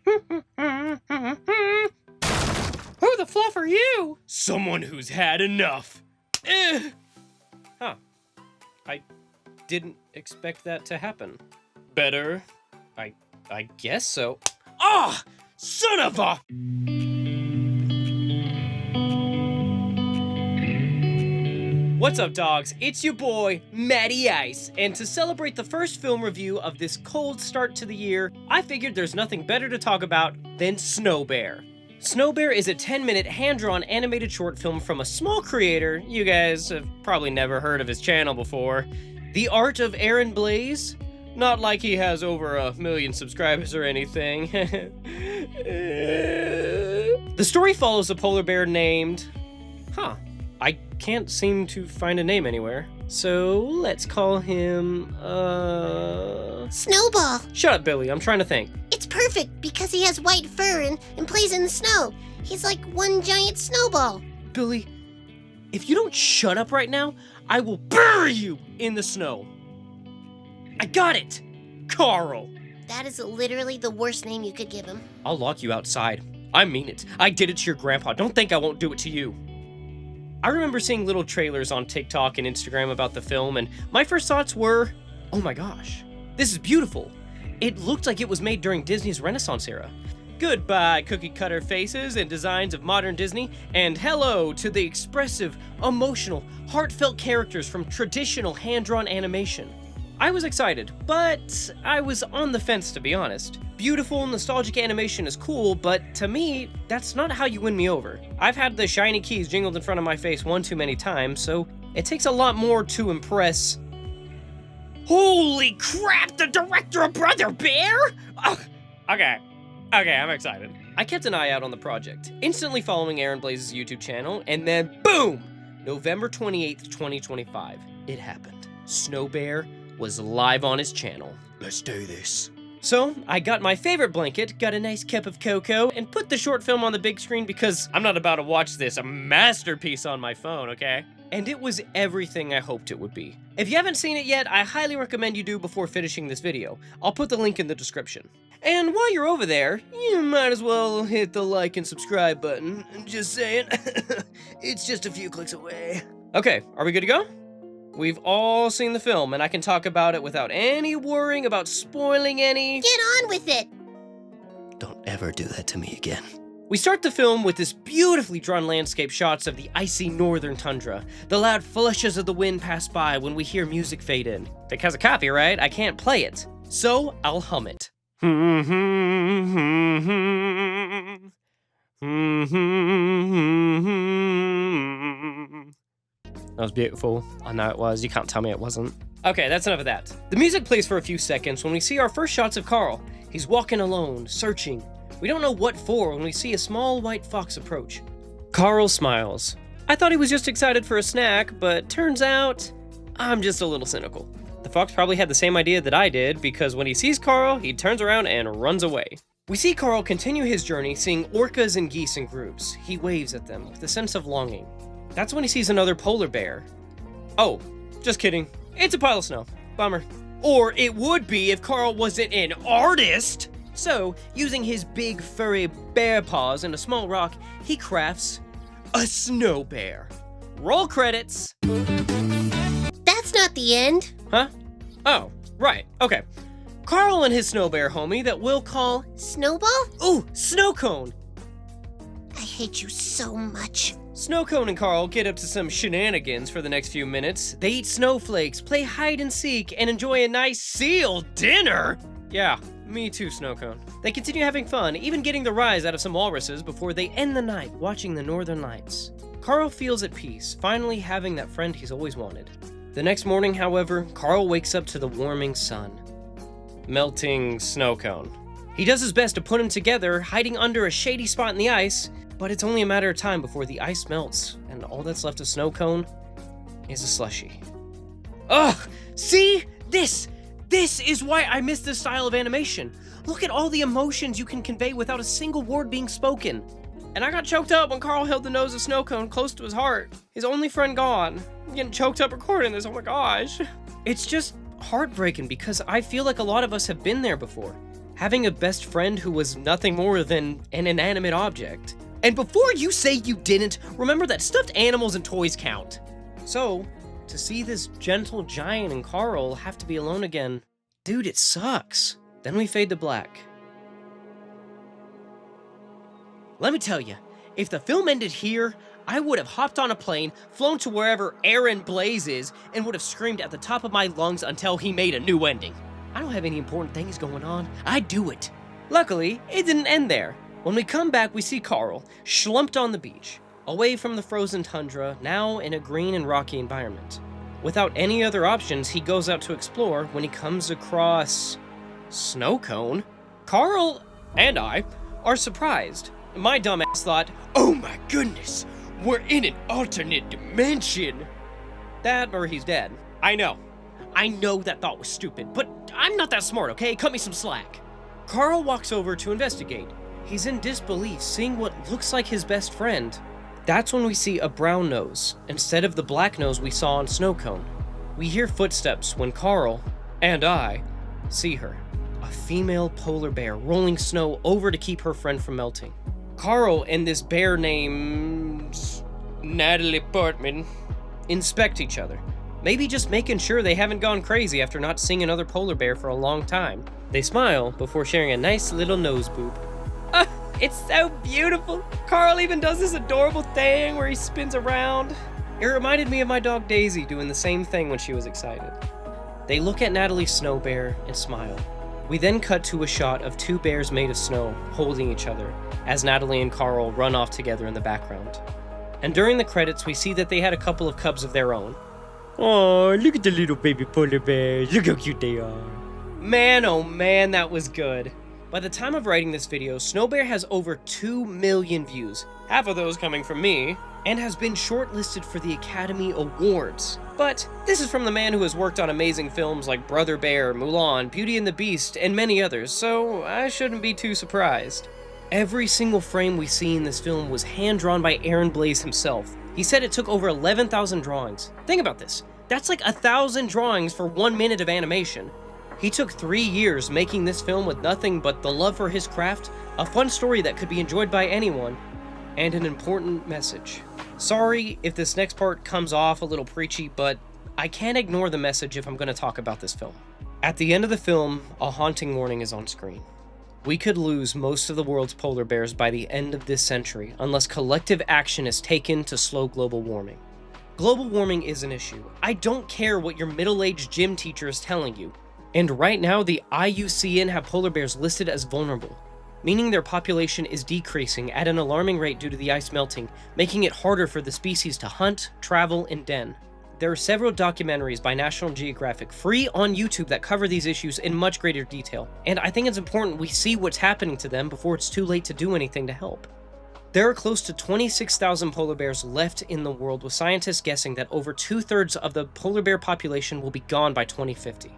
Who the fluff are you? Someone who's had enough. Huh. I didn't expect that to happen. Better? I guess so. Ah! Son of a... What's up, dogs? It's your boy, Matty Ice, and to celebrate the first film review of this cold start to the year, I figured there's nothing better to talk about than Snow Bear. Snow Bear is a 10-minute hand-drawn animated short film from a small creator. You guys have probably never heard of his channel before. The Art of Aaron Blaze? Not like he has over 1 million subscribers or anything. The story follows a polar bear named... I can't seem to find a name anywhere. So let's call him, Snowball. Shut up, Billy. I'm trying to think. It's perfect because he has white fur and plays in the snow. He's like one giant snowball. Billy, if you don't shut up right now, I will bury you in the snow. I got it! Carl! That is literally the worst name you could give him. I'll lock you outside. I mean it. I did it to your grandpa. Don't think I won't do it to you. I remember seeing little trailers on TikTok and Instagram about the film, and my first thoughts were, oh my gosh, this is beautiful. It looked like it was made during Disney's Renaissance era. Goodbye, cookie-cutter faces and designs of modern Disney, and hello to the expressive, emotional, heartfelt characters from traditional hand-drawn animation. I was excited, but I was on the fence, to be honest. Beautiful, nostalgic animation is cool, but to me, that's not how you win me over. I've had the shiny keys jingled in front of my face one too many times, so it takes a lot more to impress. Holy crap, the director of Brother Bear? Okay, I'm excited. I kept an eye out on the project, instantly following Aaron Blaze's YouTube channel, and then boom! November 28th, 2025, it happened. Snow Bear was live on his channel. Let's do this. So, I got my favorite blanket, got a nice cup of cocoa, and put the short film on the big screen because I'm not about to watch this, a masterpiece on my phone, okay? And it was everything I hoped it would be. If you haven't seen it yet, I highly recommend you do before finishing this video. I'll put the link in the description. And while you're over there, you might as well hit the like and subscribe button. Just saying. It's just a few clicks away. Okay, are we good to go? We've all seen the film, and I can talk about it without any worrying about spoiling any... Get on with it! Don't ever do that to me again. We start the film with this beautifully drawn landscape shots of the icy northern tundra. The loud flushes of the wind pass by when we hear music fade in. Because of copyright, I can't play it. So, I'll hum it. That was beautiful. I know it was. You can't tell me it wasn't. Okay, that's enough of that. The music plays for a few seconds when we see our first shots of Carl. He's walking alone, searching. We don't know what for when we see a small white fox approach. Carl smiles. I thought he was just excited for a snack, but turns out I'm just a little cynical. The fox probably had the same idea that I did, because when he sees Carl, he turns around and runs away. We see Carl continue his journey, seeing orcas and geese in groups. He waves at them with a sense of longing. That's when he sees another polar bear. Oh, just kidding. It's a pile of snow. Bummer. Or it would be if Carl wasn't an artist. So, using his big furry bear paws and a small rock, he crafts a snow bear. Roll credits. That's not the end. Huh? Oh, right. Okay. Carl and his snow bear homie that we'll call... Snowball? Ooh, Snow Cone. I hate you so much. Snow Cone and Carl get up to some shenanigans for the next few minutes. They eat snowflakes, play hide and seek, and enjoy a nice seal dinner. Yeah, me too, Snow Cone. They continue having fun, even getting the rise out of some walruses before they end the night watching the northern lights. Carl feels at peace, finally having that friend he's always wanted. The next morning, however, Carl wakes up to the warming sun. Melting Snow Cone. He does his best to put him together, hiding under a shady spot in the ice, but it's only a matter of time before the ice melts, and all that's left of Snow Cone is a slushie. Ugh! See? This is why I miss this style of animation. Look at all the emotions you can convey without a single word being spoken. And I got choked up when Carl held the nose of Snow Cone close to his heart. His only friend gone. I'm getting choked up recording this, oh my gosh. It's just heartbreaking because I feel like a lot of us have been there before. having a best friend who was nothing more than an inanimate object. And before you say you didn't, remember that stuffed animals and toys count. So, to see this gentle giant and Carl have to be alone again, dude, it sucks. Then we fade to black. Let me tell you, if the film ended here, I would have hopped on a plane, flown to wherever Aaron Blaze is, and would have screamed at the top of my lungs until he made a new ending. I don't have any important things going on. I'd do it. Luckily, it didn't end there. When we come back, we see Carl, schlumped on the beach, away from the frozen tundra, now in a green and rocky environment. Without any other options, he goes out to explore when he comes across... snow cone? Carl and I are surprised. My dumbass thought, Oh my goodness, we're in an alternate dimension. that or he's dead. I know. I know that thought was stupid, but I'm not that smart, okay? Cut me some slack. Carl walks over to investigate. He's in disbelief, seeing what looks like his best friend. That's when we see a brown nose, instead of the black nose we saw on Snowcone. We hear footsteps when Carl, and I, see her. A female polar bear rolling snow over to keep her friend from melting. Carl and this bear named... Natalie Portman. inspect each other. Maybe just making sure they haven't gone crazy after not seeing another polar bear for a long time. They smile before sharing a nice little nose boop. It's so beautiful. Carl even does this adorable thing where he spins around. It reminded me of my dog Daisy doing the same thing when she was excited. They look at Natalie's snow bear and smile. We then cut to a shot of two bears made of snow holding each other as Natalie and Carl run off together in the background. And during the credits, we see that they had a couple of cubs of their own. Oh, look at the little baby polar bears. Look how cute they are. Man, oh man, that was good. By the time of writing this video, Snow Bear has over 2 million views, half of those coming from me, and has been shortlisted for the Academy Awards. But this is from the man who has worked on amazing films like Brother Bear, Mulan, Beauty and the Beast, and many others, so I shouldn't be too surprised. Every single frame we see in this film was hand-drawn by Aaron Blaze himself. He said it took over 11,000 drawings. Think about this. That's like 1,000 drawings for 1 minute of animation. He took 3 years making this film with nothing but the love for his craft, a fun story that could be enjoyed by anyone, and an important message. Sorry if this next part comes off a little preachy, but I can't ignore the message if I'm going to talk about this film. At the end of the film, a haunting warning is on screen. We could lose most of the world's polar bears by the end of this century unless collective action is taken to slow global warming. Global warming is an issue. I don't care what your middle-aged gym teacher is telling you. And right now, the IUCN have polar bears listed as vulnerable, meaning their population is decreasing at an alarming rate due to the ice melting, making it harder for the species to hunt, travel, and den. There are several documentaries by National Geographic free on YouTube that cover these issues in much greater detail, and I think it's important we see what's happening to them before it's too late to do anything to help. There are close to 26,000 polar bears left in the world, with scientists guessing that over 2/3 of the polar bear population will be gone by 2050.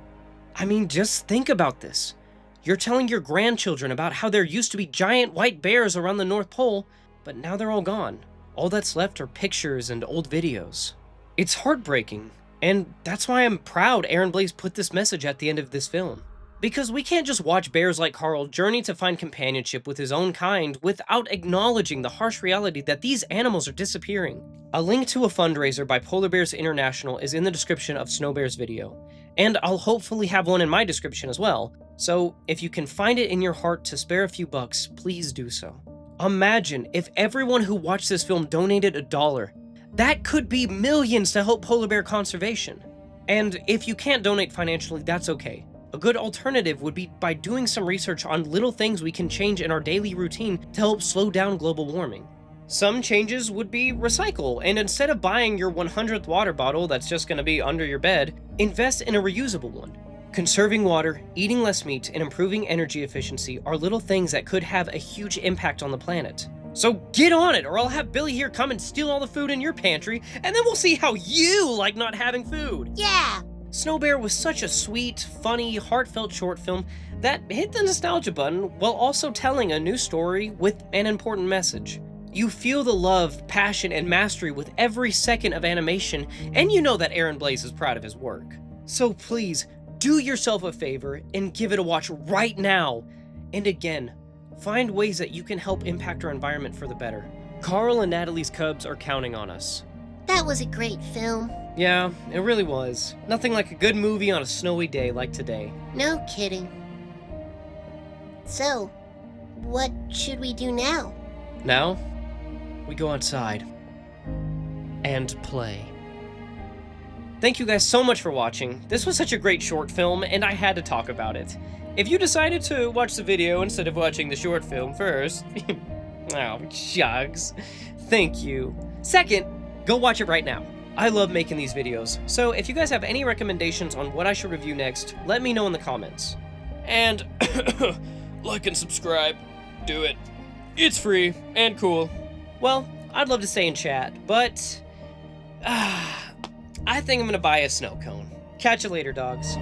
I mean, just think about this. You're telling your grandchildren about how there used to be giant white bears around the North Pole, but now they're all gone. All that's left are pictures and old videos. It's heartbreaking, and that's why I'm proud Aaron Blaze put this message at the end of this film. Because we can't just watch bears like Carl journey to find companionship with his own kind without acknowledging the harsh reality that these animals are disappearing. A link to a fundraiser by Polar Bears International is in the description of Snow Bear's video, and I'll hopefully have one in my description as well, so if you can find it in your heart to spare a few bucks, please do so. Imagine if everyone who watched this film donated $1. That could be millions to help polar bear conservation. And if you can't donate financially, that's okay. A good alternative would be by doing some research on little things we can change in our daily routine to help slow down global warming. Some changes would be recycle, and instead of buying your 100th water bottle that's just going to be under your bed, invest in a reusable one. Conserving water, eating less meat, and improving energy efficiency are little things that could have a huge impact on the planet. So get on it, or I'll have Billy here come and steal all the food in your pantry, and then we'll see how you like not having food. Yeah. Snow Bear was such a sweet, funny, heartfelt short film that hit the nostalgia button while also telling a new story with an important message. You feel the love, passion, and mastery with every second of animation, and you know that Aaron Blaze is proud of his work. So please, do yourself a favor and give it a watch right now. And again, find ways that you can help impact our environment for the better. Carl and Natalie's Cubs are counting on us. That was a great film. Yeah, it really was. Nothing like a good movie on a snowy day like today. No kidding. So, what should we do now? Now, we go outside and play. Thank you guys so much for watching. This was such a great short film, and I had to talk about it. If you decided to watch the video instead of watching the short film first, oh, shucks. Thank you. Second, go watch it right now. I love making these videos, so if you guys have any recommendations on what I should review next, let me know in the comments. And like and subscribe. Do it. It's free and cool. Well, I'd love to stay and chat, but I think I'm gonna buy a snow cone. Catch you later, dogs.